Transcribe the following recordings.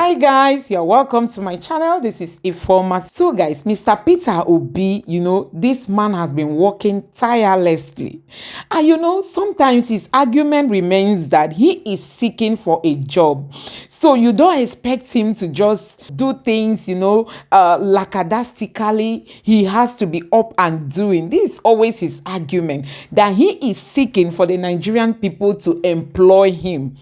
Hi guys, you're welcome to my channel. This is Ifoma. So guys, Mr. Peter Obi, this man has been working tirelessly. And sometimes his argument remains that he is seeking for a job. So you don't expect him to just do things, lackadaisically. He has to be up and doing. This is always his argument, that he is seeking for the Nigerian people to employ him.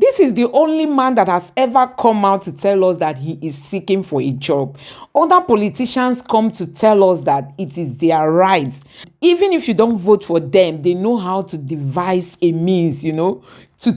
This is the only man that has ever come out to tell us that he is seeking for a job. Other politicians come to tell us that it is their right. Even if you don't vote for them, they know how to devise a means, to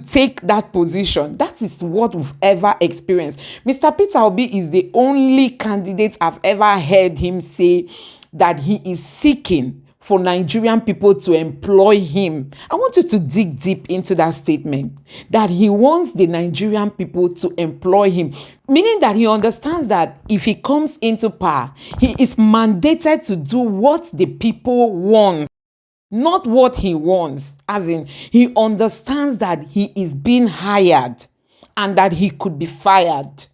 take that position. That is what we've ever experienced. Mr. Peter Obi is the only candidate I've ever heard him say that he is seeking for Nigerian people to employ him. I want you to dig deep into that statement, that he wants the Nigerian people to employ him, meaning that he understands that if he comes into power, he is mandated to do what the people want, not what he wants. As in, he understands that he is being hired and that he could be fired.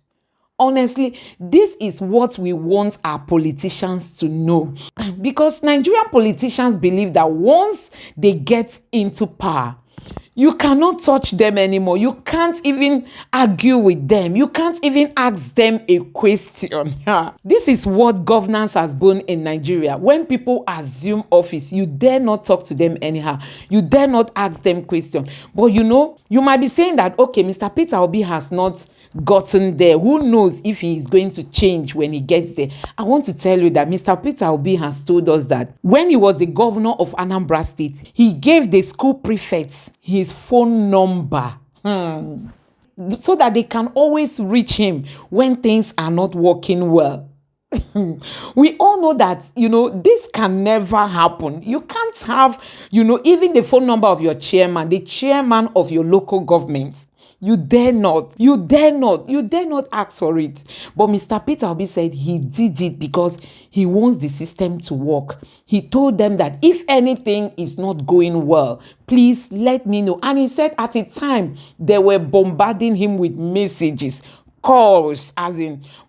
Honestly, this is what we want our politicians to know. Because Nigerian politicians believe that once they get into power, you cannot touch them anymore. You can't even argue with them. You can't even ask them a question. This is what governance has been in Nigeria. When people assume office, you dare not talk to them anyhow. You dare not ask them questions. But you might be saying that, okay, Mr. Peter Obi has not gotten there. Who knows if he is going to change when he gets there? I want to tell you that Mr. Peter Obi has told us that when he was the governor of Anambra State, he gave the school prefects his phone number so that they can always reach him when things are not working well. We all know that this can never happen. You can't have even the phone number of your chairman, the chairman of your local government. You dare not ask for it. But Mr. Peter Obi said he did it because he wants the system to work. He told them that if anything is not going well, please let me know. And he said at a time they were bombarding him with messages, calls,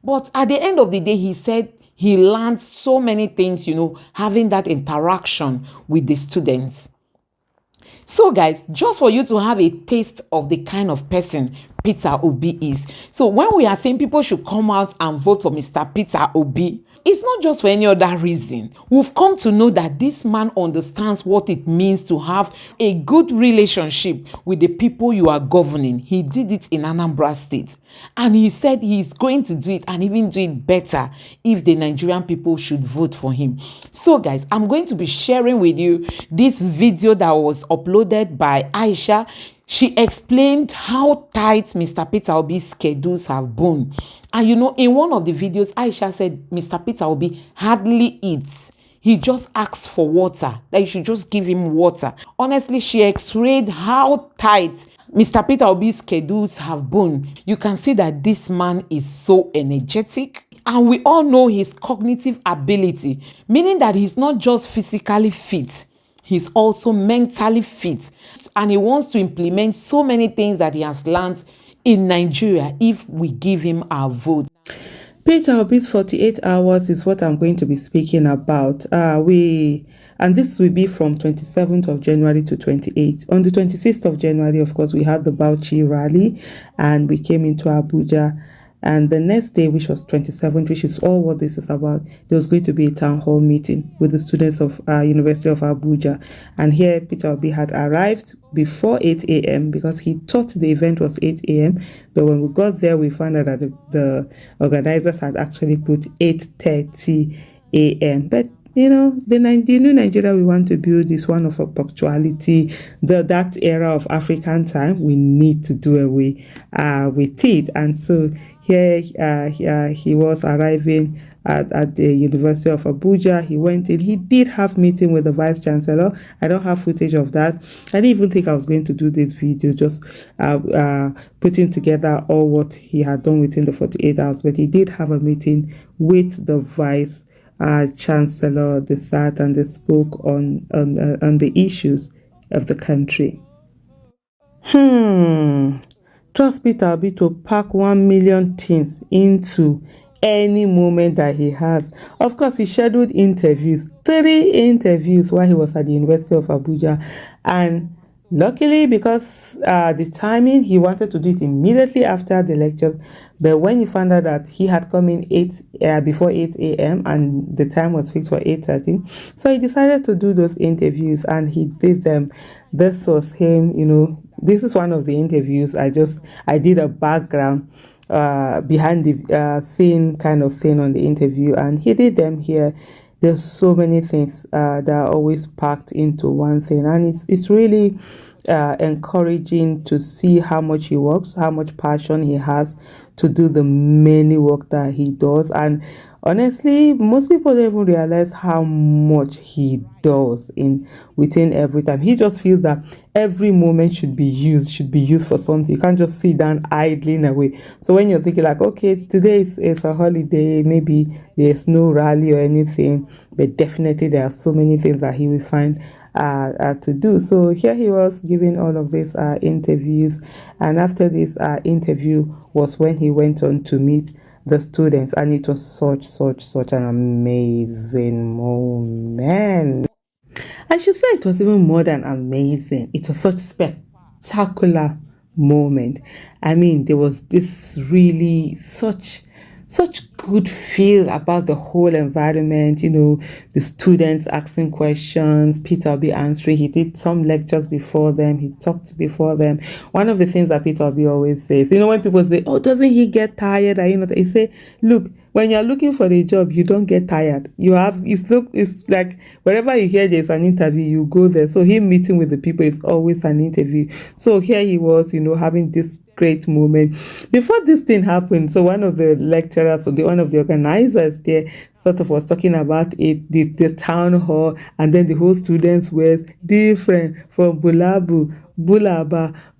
but at the end of the day, he said he learned so many things, having that interaction with the students. So guys, just for you to have a taste of the kind of person Peter Obi is. So when we are saying people should come out and vote for Mr. Peter Obi, it's not just for any other reason. We've come to know that this man understands what it means to have a good relationship with the people you are governing. He did it in Anambra State. And he said he's going to do it and even do it better if the Nigerian people should vote for him. So guys, I'm going to be sharing with you this video that was uploaded by Aisha. She explained how tight Mr. Peter Obi's schedules have been. And in one of the videos, Aisha said Mr. Peter Obi hardly eats. He just asks for water, that you should just give him water. Honestly, she x-rayed how tight Mr. Peter Obi's schedules have been. You can see that this man is so energetic. And we all know his cognitive ability, meaning that he's not just physically fit, he's also mentally fit. And he wants to implement so many things that he has learned in Nigeria if we give him our vote. Peter Obi's 48 hours is what I'm going to be speaking about. And this will be from 27th of January to 28th. On the 26th of January, of course, we had the Bauchi rally and we came into Abuja. And the next day, which was 27th, which is all what this is about, there was going to be a town hall meeting with the students of University of Abuja. And here, Peter Obi had arrived before 8 a.m. because he thought the event was 8 a.m. But when we got there, we found out that the organizers had actually put 8:30 a.m. But the new Nigeria we want to build is one of punctuality. That era of African time, we need to do away with it. And so here he was arriving at the University of Abuja. He went in. He did have meeting with the Vice Chancellor. I don't have footage of that. I didn't even think I was going to do this video, just putting together all what he had done within the 48 hours. But he did have a meeting with the Vice Chancellor. They sat and they spoke on the issues of the country. trust Peter Obi to pack 1 million things into any moment that he has. Of course, he scheduled interviews, 3 interviews while he was at the University of Abuja, and luckily, because the timing, he wanted to do it immediately after the lectures, but when he found out that he had come in before 8 a.m. and the time was fixed for 8:30, so he decided to do those interviews, and he did them. This was him, this is one of the interviews. I did a background behind the scene kind of thing on the interview, and he did them here. There's so many things that are always packed into one thing, and it's really encouraging to see how much he works, how much passion he has to do the many work that he does. And honestly, most people don't even realize how much he does within every time. He just feels that every moment should be used for something. You can't just sit down idling away. So when you're thinking like, okay, today is a holiday, maybe there's no rally or anything, but definitely there are so many things that he will find to do. So here he was giving all of these interviews, and after this interview was when he went on to meet the students, and it was such an amazing moment. I should say it was even more than amazing. It was such spectacular moment. I mean, there was this really such good feel about the whole environment, the students asking questions, Peter Obi answering. He did some lectures before them, he talked before them. One of the things that Peter Obi always says, when people say, oh, doesn't he get tired? He say, look, when you're looking for a job, you don't get tired. It's like wherever you hear there's an interview, you go there. So him meeting with the people is always an interview. So here he was, having this great moment. Before this thing happened, so one of the lecturers, one of the organizers there sort of was talking about it, the town hall, and then the whole students were different from Bulaba.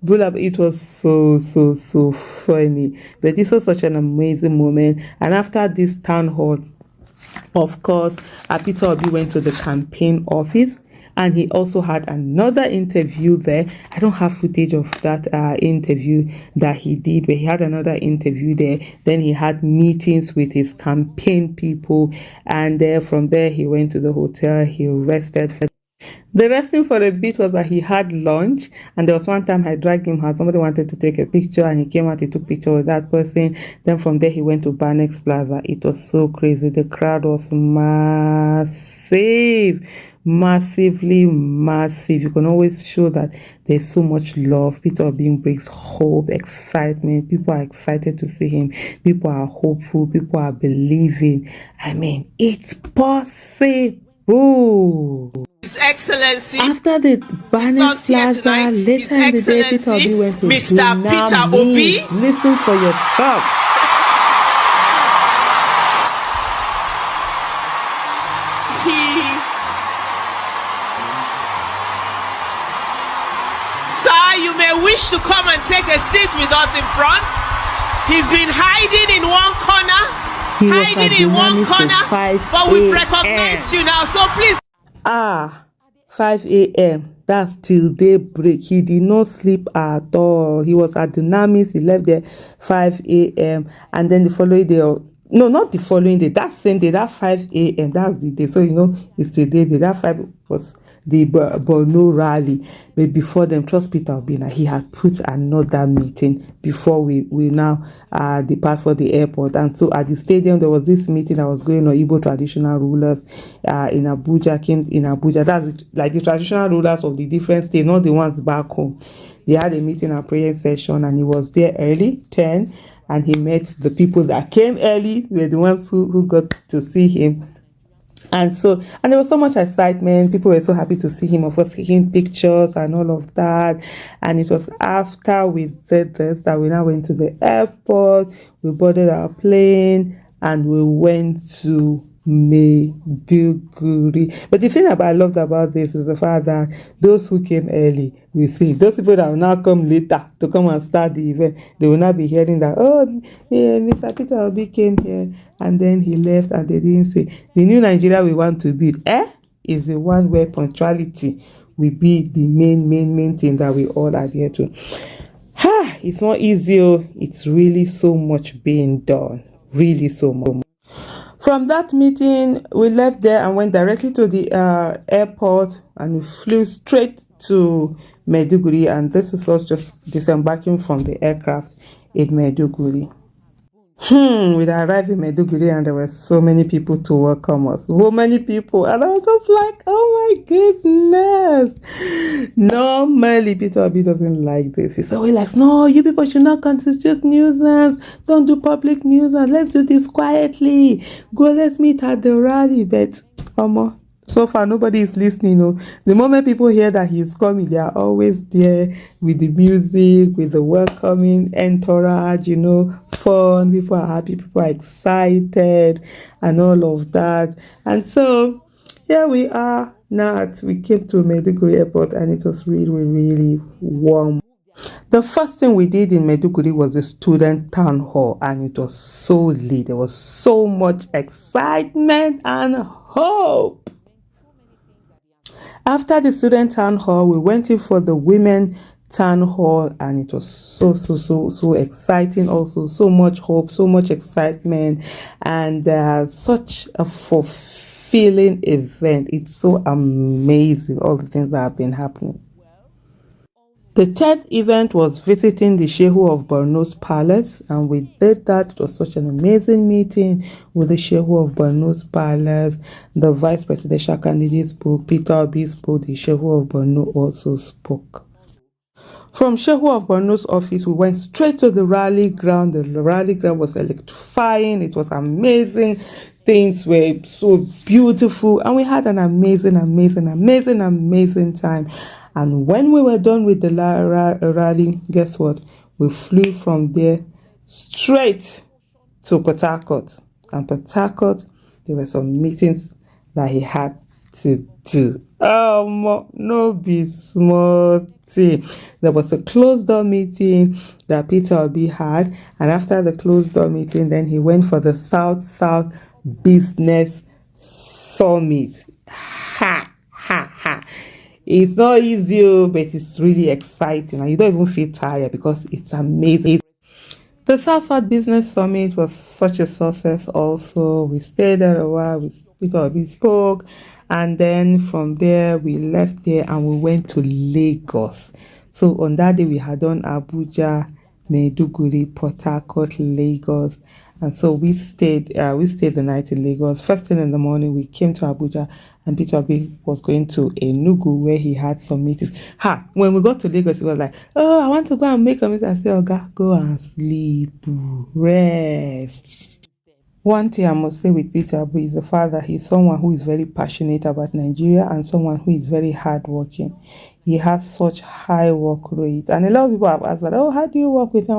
It was so funny. But this was such an amazing moment. And after this town hall, of course, Peter Obi went to the campaign office, and he also had another interview there. I don't have footage of that interview that he did, but he had another interview there. Then he had meetings with his campaign people, and from there he went to the hotel. He rested. The resting for a bit was that he had lunch, and there was one time I dragged him out. Somebody wanted to take a picture, and he came out, he took picture with that person. Then from there he went to Banex Plaza. It was so crazy. The crowd was massively massive. You can always show that there's so much love. Peter Obi brings hope, excitement. People are excited to see him. People are hopeful. People are believing. I mean, it's possible. His Excellency, after the Banex Plaza, later in the day, Peter Obi went to Mr. Peter Obi. Listen for yourself. Sir, you may wish to come and take a seat with us in front. He's been hiding in one corner. But we've recognized you now, so please. 5 a.m. That's till daybreak. He did not sleep at all. He was at Dunamis. He left there 5 a.m. And then the following day, no, not the following day, that same day, that 5 a.m., that's the day. So, it's the day. That 5 was the Borno rally. But before them, trust Peter Obi, he had put another meeting before we now depart for the airport. And so at the stadium, there was this meeting that was going on. Igbo traditional rulers in Abuja came in Abuja. That's like the traditional rulers of the different states, not the ones back home. They had a meeting, a prayer session, and he was there early, 10, and he met the people that came early. Were the ones who got to see him. And there was so much excitement. People were so happy to see him, of course, taking pictures and all of that. And it was after we did this that we now went to the airport. We boarded our plane and we went to Maiduguri. But the thing I loved about this is the fact that those who came early, we see those people that will now come later to come and start the event, they will not be hearing that, Mr. Peter Obi came here and then he left, and they didn't say the new Nigeria we want to build is the one where punctuality will be the main thing that we all adhere to. It's not easy. It's really so much being done. Really so much. From that meeting, we left there and went directly to the airport, and we flew straight to Maiduguri. And this is us just disembarking from the aircraft in Maiduguri. We arrived in Maiduguri and there were so many people to welcome us. So many people. And I was just like, oh my goodness. Normally, Peter Obi doesn't like this. He's always like, no, you people should not constitute nuisance. Don't do public nuisance. Let's do this quietly. Go, let's meet at the rally. But, so far, nobody is listening. The moment people hear that he's coming, they are always there with the music, with the welcoming entourage, fun. People are happy, people are excited, and all of that. And so, here we are now. We came to Maiduguri Airport, and it was really, really warm. The first thing we did in Maiduguri was the student town hall, and it was so lit. There was so much excitement and hope. After the student town hall, we went in for the women town hall, and it was so exciting. Also, so much hope, so much excitement, and such a fulfilling event. It's so amazing, all the things that have been happening. The third event was visiting the Shehu of Borno's palace, and we did that. It was such an amazing meeting with the Shehu of Borno's palace. The vice presidential candidate spoke, Peter Obi spoke, the Shehu of Borno also spoke. From Shehu of Borno's office, we went straight to the rally ground. The rally ground was electrifying. It was amazing. Things were so beautiful, and we had an amazing time. And when we were done with the rally, guess what? We flew from there straight to Port Harcourt. And Port Harcourt, there were some meetings that he had to do. No be small thing. There was a closed door meeting that Peter Obi had. And after the closed door meeting, then he went for the South Business Summit. It's not easy, but it's really exciting, and you don't even feel tired because it's amazing. The South Business Summit was such a success also. We stayed there a while, we spoke, and then from there we left there and we went to Lagos. So on that day we had done Abuja, Maiduguri, Port Harcourt, Lagos. And so we stayed the night in Lagos. First thing in the morning, we came to Abuja, and Peter Obi was going to Enugu where he had some meetings. When we got to Lagos, he was like, oh, I want to go and make a meeting. I said, Oga, go and sleep, rest. One thing I must say with Peter Obi is the fact that he's someone who is very passionate about Nigeria and someone who is very hardworking. He has such high work rate, and a lot of people have asked, "Oh, how do you work with him?"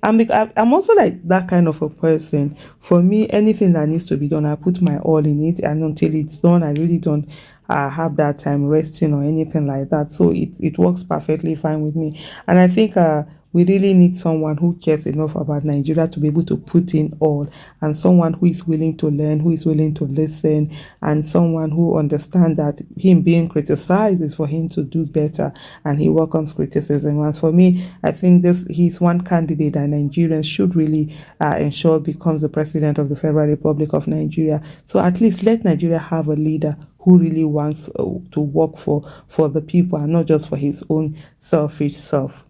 I'm also like that kind of a person. For me, anything that needs to be done, I put my all in it, and until it's done, I really don't have that time resting or anything like that. So it works perfectly fine with me, and I think we really need someone who cares enough about Nigeria to be able to put in all, and someone who is willing to learn, who is willing to listen, and someone who understands that him being criticized is for him to do better, and he welcomes criticism. As for me, I think he's one candidate that Nigerians should really ensure becomes the president of the Federal Republic of Nigeria. So at least let Nigeria have a leader who really wants to work for the people and not just for his own selfish self.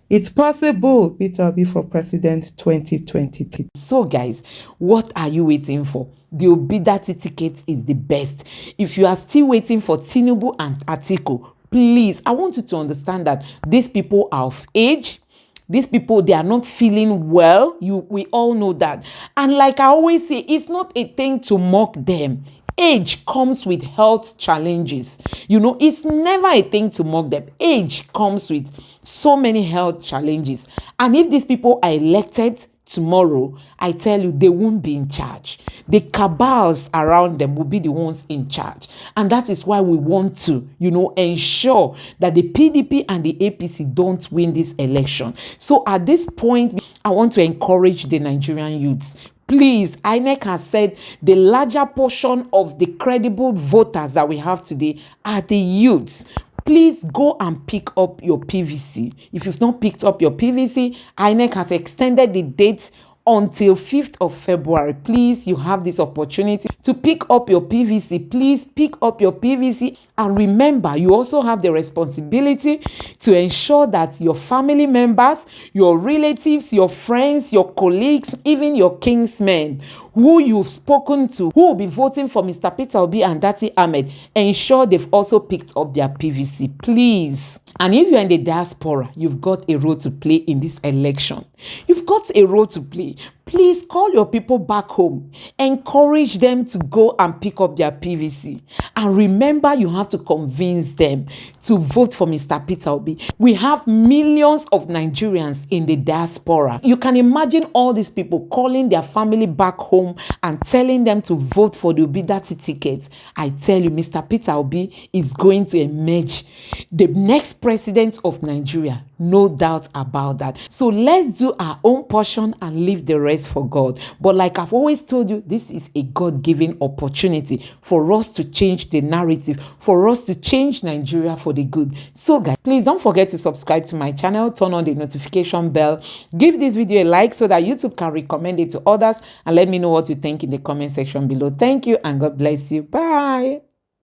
It's possible, Peter Obi for president 2023. So guys, what are you waiting for? The Obi-DATTI ticket is the best. If you are still waiting for Tinubu and Atiku, please, I want you to understand that these people are of age. These people, they are not feeling well. We all know that. And like I always say, it's not a thing to mock them. Age comes with health challenges. It's never a thing to mock them. Age comes with so many health challenges. And if these people are elected tomorrow, I tell you, they won't be in charge. The cabals around them will be the ones in charge. And that is why we want to, ensure that the PDP and the APC don't win this election. So at this point, I want to encourage the Nigerian youths. Please, INEC has said the larger portion of the credible voters that we have today are the youths. please go and pick up your PVC. If you've not picked up your PVC, INEC has extended the date until 5th of February. Please, you have this opportunity to pick up your PVC. Please pick up your PVC. And remember, you also have the responsibility to ensure that your family members, your relatives, your friends, your colleagues, even your kinsmen who you've spoken to, who will be voting for Mr. Peter Obi and Datti Ahmed, ensure they've also picked up their PVC. Please. And if you're in the diaspora, you've got a role to play in this election. You've got a role to play. Please call your people back home. Encourage them to go and pick up their PVC. And remember, you have to convince them to vote for Mr. Peter Obi. We have millions of Nigerians in the diaspora. You can imagine all these people calling their family back home and telling them to vote for the Obi-DATTI ticket. I tell you, Mr. Peter Obi is going to emerge the next president of Nigeria. No doubt about that. So let's do our own portion and leave the rest for God. But like I've always told you, this is a God-given opportunity for us to change the narrative, for us to change Nigeria for the good. So guys, please don't forget to subscribe to my channel, turn on the notification bell, give this video a like so that YouTube can recommend it to others, and let me know what you think in the comment section below. Thank you and God bless you. Bye.